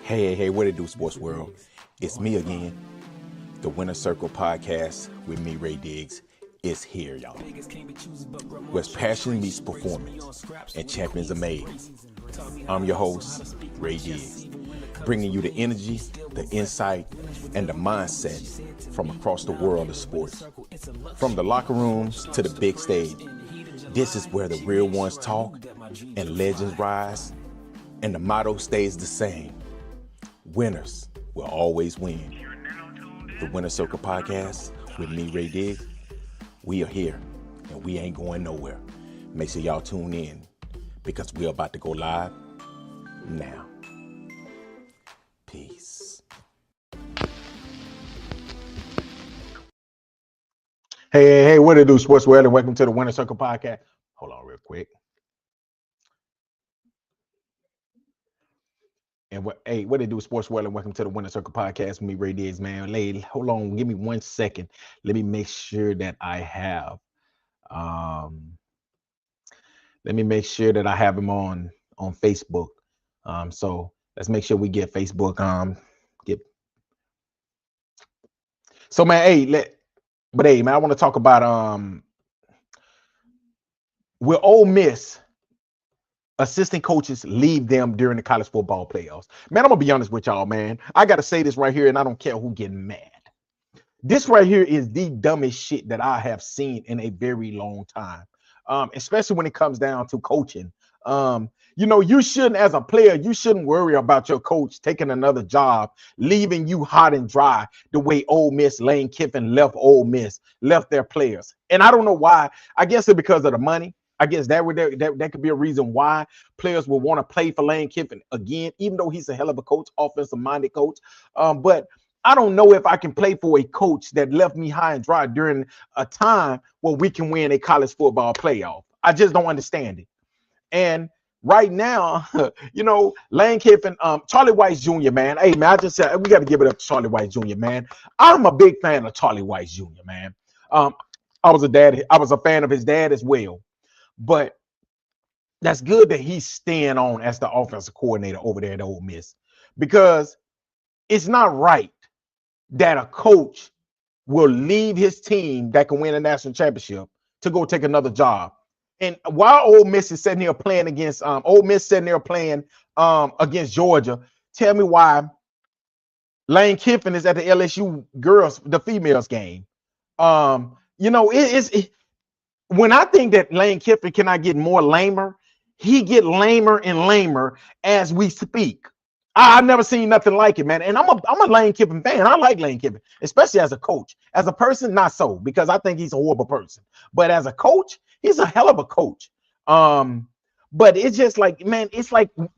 Hey, what it do, sports world? It's me again. The Winner Circle podcast with me, Ray Diggs, is here, y'all. Where passion meets performance and champions are made. I'm your host, Ray Diggs, bringing you the energy, the insight, and the mindset from across the world of sports. From the locker rooms to the big stage, this is where the real ones talk and legends rise, and the motto stays the same. Winners will always win. The Winner Circle podcast with me, Ray Diggs. We are here and we ain't going nowhere. Make sure y'all tune in because we're about to go live now. Peace. Hey, what it do, sports world, and welcome to the Winner Circle podcast. Hold on real quick. And what it do, sports world, and welcome to the Winner Circle podcast with me, Ray Diggs, man. Hold on, give me 1 second. Let me make sure that I have him on Facebook. So let's make sure we get Facebook. So man, man, I want to talk about will Ole Miss assistant coaches leave them during the college football playoffs? Man, I'm gonna be honest with y'all, man. I gotta say this right here, and I don't care who getting mad. This right here is the dumbest shit that I have seen in a very long time. Especially when it comes down to coaching. You shouldn't, as a player, you shouldn't worry about your coach taking another job, leaving you hot and dry the way Ole Miss, Lane Kiffin left Ole Miss, left their players. And I don't know why. I guess it's because of the money. I guess that could be a reason why players will want to play for Lane Kiffin again, even though he's a hell of a coach, offensive-minded coach. But I don't know if I can play for a coach that left me high and dry during a time where we can win a college football playoff. I just don't understand it. And right now, Lane Kiffin, Charlie Weis Jr., man. Hey, man, I just said we got to give it up to Charlie Weis Jr., man. I'm a big fan of Charlie Weis Jr., man. I was a fan of his dad as well. But that's good that he's staying on as the offensive coordinator over there at Ole Miss, because it's not right that a coach will leave his team that can win a national championship to go take another job. And while Ole Miss is sitting there playing against against Georgia, tell me why Lane Kiffin is at the LSU the females game. When I think that Lane Kiffin cannot get more lamer, he get lamer and lamer as we speak. I've never seen nothing like it, man. And I'm a Lane Kiffin fan. I like Lane Kiffin, especially as a coach. As a person, not so, because I think he's a horrible person. But as a coach, he's a hell of a coach. But it's just like, man, it's like, but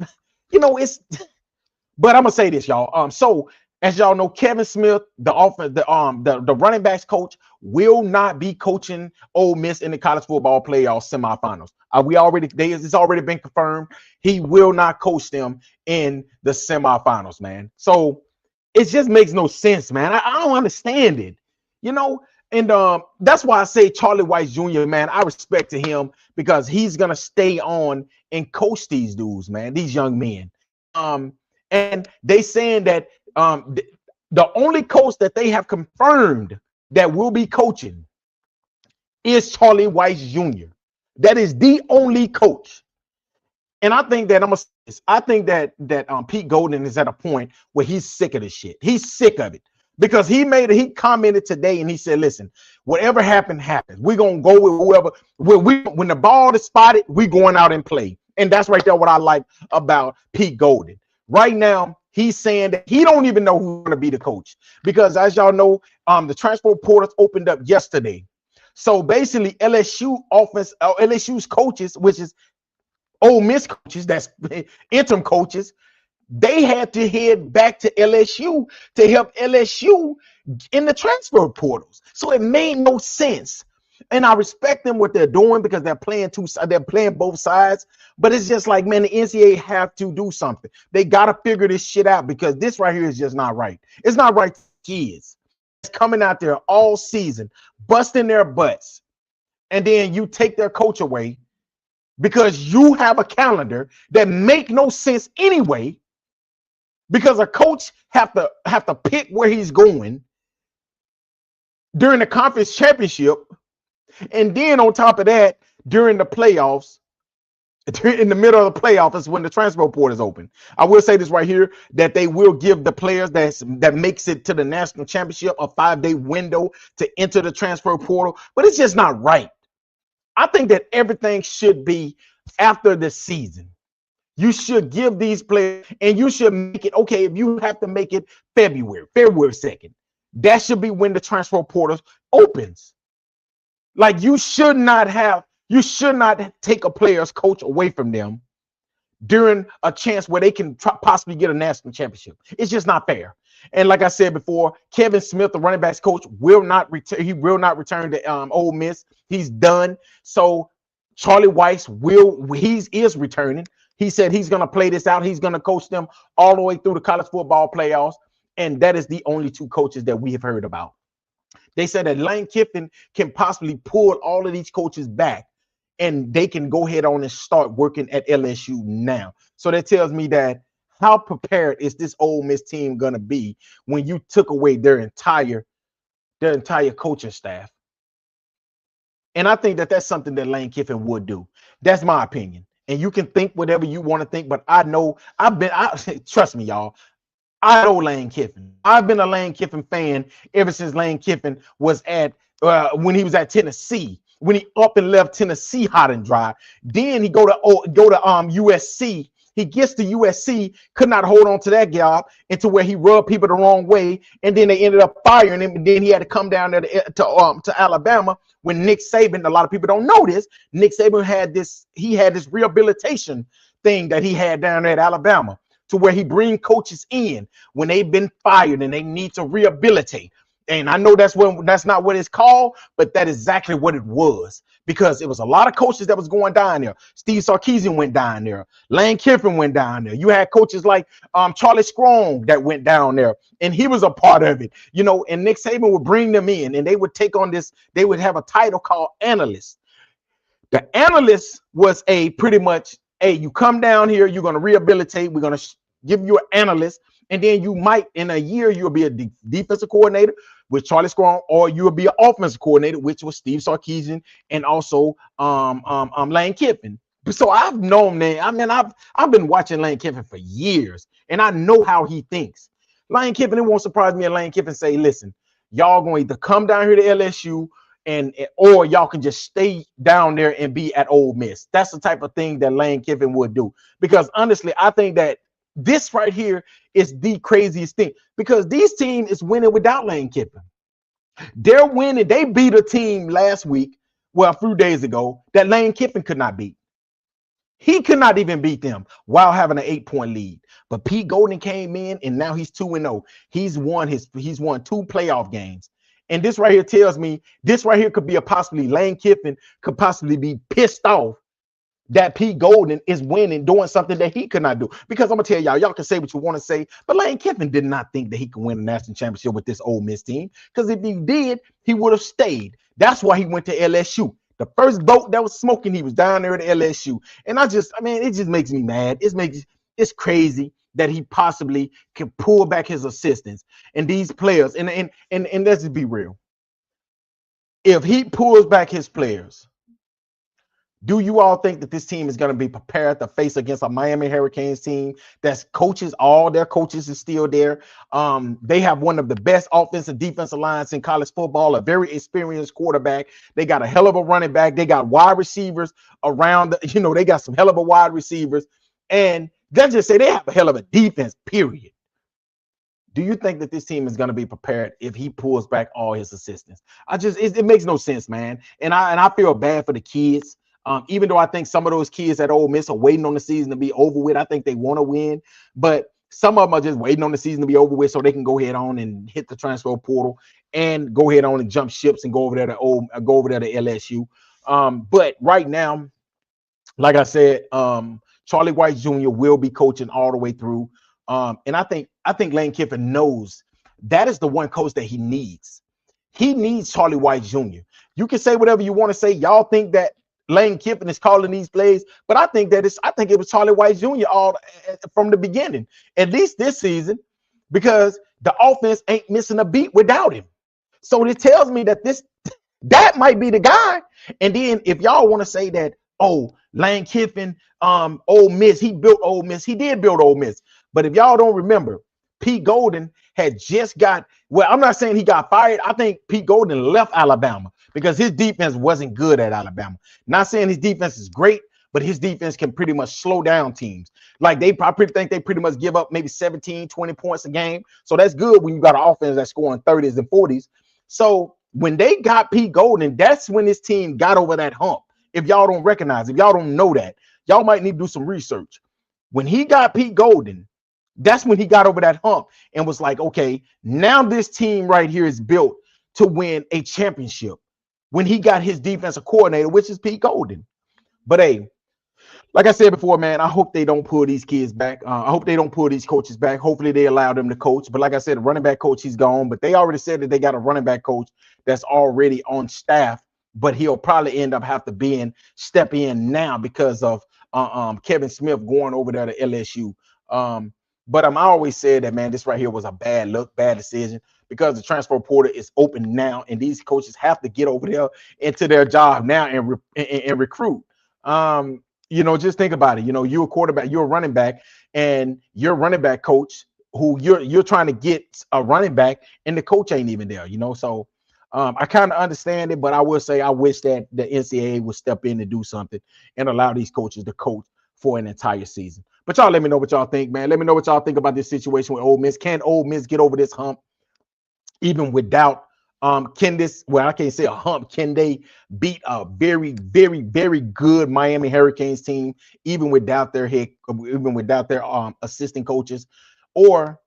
I'm gonna say this, y'all. So as y'all know, Kevin Smith, the running backs coach, will not be coaching Ole Miss in the college football playoff semifinals. It's already been confirmed. He will not coach them in the semifinals, man. So it just makes no sense, man. I don't understand it, And that's why I say Charlie Weis Jr., man. I respect to him because he's gonna stay on and coach these dudes, man. These young men. And they saying that the only coach that they have confirmed that will be coaching is Charlie Weis Jr. That is the only coach. And I think that Pete Golden is at a point where he's sick of this shit. He's sick of it because he commented today and he said, listen, whatever happens. We're gonna go with whoever. When the ball is spotted, we going out and play. And that's right there what I like about Pete Golden. Right now, he's saying that he don't even know who's going to be the coach because, as y'all know, the transfer portals opened up yesterday. So basically, LSU's coaches, which is Ole Miss coaches, that's interim coaches, they had to head back to LSU to help LSU in the transfer portals. So it made no sense. And I respect them what they're doing because they're playing both sides. But it's just like, man, the NCAA have to do something. They got to figure this shit out because this right here is just not right. It's not right to kids. It's coming out there all season, busting their butts. And then you take their coach away because you have a calendar that make no sense anyway. because a coach have to pick where he's going during the conference championship, and then on top of that, during the playoffs, in the middle of the playoffs is when the transfer portal is open. I will say this right here, that they will give the players that makes it to the national championship a 5-day window to enter the transfer portal, but it's just not right. I think that everything should be after the season. You should give these players, and you should make it, okay, if you have to make it February 2nd, that should be when the transfer portal opens. Like, you should not take a player's coach away from them during a chance where they can possibly get a national championship. It's just not fair. And like I said before, Kevin Smith, the running backs coach, will not return. He will not return to Ole Miss. He's done. So Charlie Weis is returning. He said he's going to play this out. He's going to coach them all the way through the college football playoffs. And that is the only two coaches that we have heard about. They said that Lane Kiffin can possibly pull all of these coaches back, and they can go ahead on and start working at LSU now. So that tells me that how prepared is this Ole Miss team going to be when you took away their entire coaching staff? And I think that that's something that Lane Kiffin would do. That's my opinion. And you can think whatever you want to think, but I know trust me, y'all. I know Lane Kiffin. I've been a Lane Kiffin fan ever since Lane Kiffin was when he was at Tennessee. When he up and left Tennessee hot and dry, then he go to USC. He gets to USC, could not hold on to that job until where he rubbed people the wrong way, and then they ended up firing him. And then he had to come down there to Alabama when Nick Saban. A lot of people don't know this. Nick Saban had this rehabilitation thing that he had down there at Alabama, to where he bring coaches in when they've been fired and they need to rehabilitate. And I know that's not what it's called, but that is exactly what it was, because it was a lot of coaches that was going down there. Steve Sarkisian went down there. Lane Kiffin went down there. You had coaches like Charlie Strong that went down there, and he was a part of it. And Nick Saban would bring them in, and they would take on this. They would have a title called analyst. The analyst was pretty much, hey, you come down here, you're going to rehabilitate. We're going to give you an analyst. And then you might, in a year, you'll be a defensive coordinator with Charlie Strong, or you'll be an offensive coordinator, which was Steve Sarkisian, and also Lane Kiffin. So I've known that. I mean, I've been watching Lane Kiffin for years, and I know how he thinks. Lane Kiffin, it won't surprise me if Lane Kiffin say, listen, y'all going to either come down here to LSU or y'all can just stay down there and be at Ole Miss. That's the type of thing that Lane Kiffin would do. Because honestly, I think that this right here is the craziest thing, because these team is winning without Lane Kiffin. They're winning. They beat a team last week, a few days ago, that Lane Kiffin could not beat. He could not even beat them while having an 8-point lead. But Pete Golden came in, and now he's 2-0. He's won 2 playoff games. And this right here tells me this right here could be possibly Lane Kiffin could possibly be pissed off that Pete Golden is winning, doing something that he could not do. Because I'm going to tell y'all can say what you want to say, but Lane Kiffin did not think that he could win a national championship with this Ole Miss team. Because if he did, he would have stayed. That's why he went to LSU. The first boat that was smoking, he was down there at LSU. And it just makes me mad. It's crazy that he possibly can pull back his assistants and these players. And let's just be real. If he pulls back his players, do you all think that this team is going to be prepared to face against a Miami Hurricanes team that's coaches? All their coaches is still there. They have one of the best offensive defensive lines in college football, a very experienced quarterback. They got a hell of a running back. They got wide receivers around. They got some hell of a wide receivers. And let's just say they have a hell of a defense, period. Do you think that this team is going to be prepared if he pulls back all his assistants? It makes no sense, man. And I feel bad for the kids. Even though I think some of those kids at Ole Miss are waiting on the season to be over with. I think they want to win, but some of them are just waiting on the season to be over with so they can go ahead on and hit the transfer portal and go ahead on and jump ships and go over there to LSU. But right now, like I said, Charlie Weis Jr. will be coaching all the way through. And I think Lane Kiffin knows that is the one coach that he needs. He needs Charlie Weis Jr. You can say whatever you want to say. Y'all think that Lane Kiffin is calling these plays, but I think it was Charlie White Jr. all from the beginning, at least this season, because the offense ain't missing a beat without him. So it tells me that that might be the guy. And then if y'all want to say that, oh, Lane Kiffin, Ole Miss, he built Ole Miss. He did build Ole Miss. But if y'all don't remember, Pete Golden had just got, well, I'm not saying he got fired. I think Pete Golden left Alabama because his defense wasn't good at Alabama. Not saying his defense is great, but his defense can pretty much slow down teams. Like I think they pretty much give up maybe 17, 20 points a game. So that's good when you got an offense that's scoring 30s and 40s. So when they got Pete Golden, that's when his team got over that hump. If y'all don't recognize, if y'all don't know that, y'all might need to do some research. When he got Pete Golden, that's when he got over that hump and was like, okay, now this team right here is built to win a championship. When he got his defensive coordinator, which is Pete Golden. But hey, like I said before, man, I hope they don't pull these kids back. I hope they don't pull these coaches back. Hopefully they allow them to coach. But like I said, the running back coach, he's gone. But they already said that they got a running back coach that's already on staff. But he'll probably end up have to step in now because of Kevin Smith going over there to LSU. But I always said that, man, this right here was a bad look, bad decision, because the transfer portal is open now, and these coaches have to get over there into their job now and recruit. Just think about it. You're a quarterback, you're a running back, and your running back coach, who you're trying to get a running back, and the coach ain't even there. So I kind of understand it, but I will say I wish that the NCAA would step in and do something and allow these coaches to coach for an entire season. But y'all let me know what y'all think, man. Let me know what y'all think about this situation with Ole Miss. Can Ole Miss get over this hump even without I can't say a hump. Can they beat a very, very, very good Miami Hurricanes team even without their assistant coaches? Or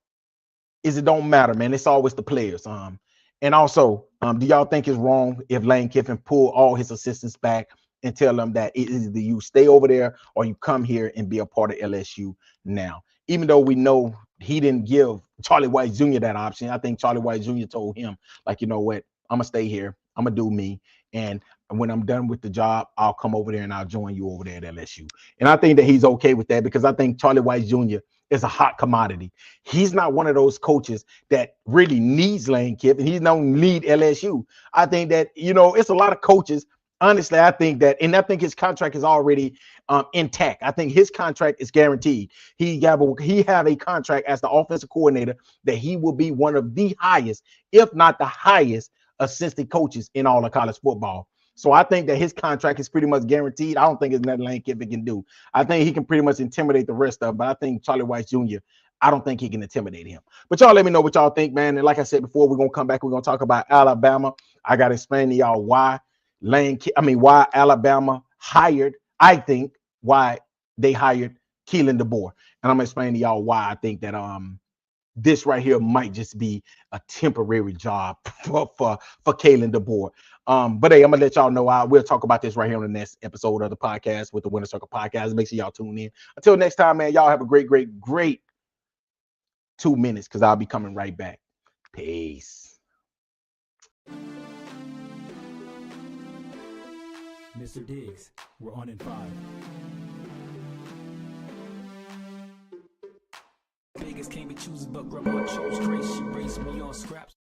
is it don't matter, man? It's always the players. And also, do y'all think it's wrong if Lane Kiffin pull all his assistants back and tell them that either you stay over there or you come here and be a part of LSU now? Even though we know he didn't give Charlie White Jr. that option, I think Charlie White Jr. told him, like, you know what, I'm going to stay here. I'm going to do me. And when I'm done with the job, I'll come over there and I'll join you over there at LSU. And I think that he's okay with that because I think Charlie White Jr. is a hot commodity. He's not one of those coaches that really needs Lane Kiffin. He don't need LSU. I think that, it's a lot of coaches. Honestly, I think his contract is already intact. I think his contract is guaranteed. He have a contract as the offensive coordinator that he will be one of the highest, if not the highest, assistant coaches in all of college football. So I think that his contract is pretty much guaranteed. I don't think there's nothing Lane Kiffin can do. I think he can pretty much intimidate the rest of them, but I think Charlie White Jr., I don't think he can intimidate him. But y'all let me know what y'all think, man. And like I said before, we're going to come back. We're going to talk about Alabama. I got to explain to y'all why Alabama hired, why they hired Keelan DeBoer. And I'm going to explain to y'all why I think that this right here might just be a temporary job for Keelan DeBoer. But hey, I'm gonna let y'all know. We'll talk about this right here on the next episode of the podcast with the Winner Circle Podcast. Make sure y'all tune in. Until next time, man, y'all have a great 2 minutes because I'll be coming right back. Peace. Mr. Diggs, we're on in 5. Vegas can't be choosers, but grandma chose grace. She raised me on scraps.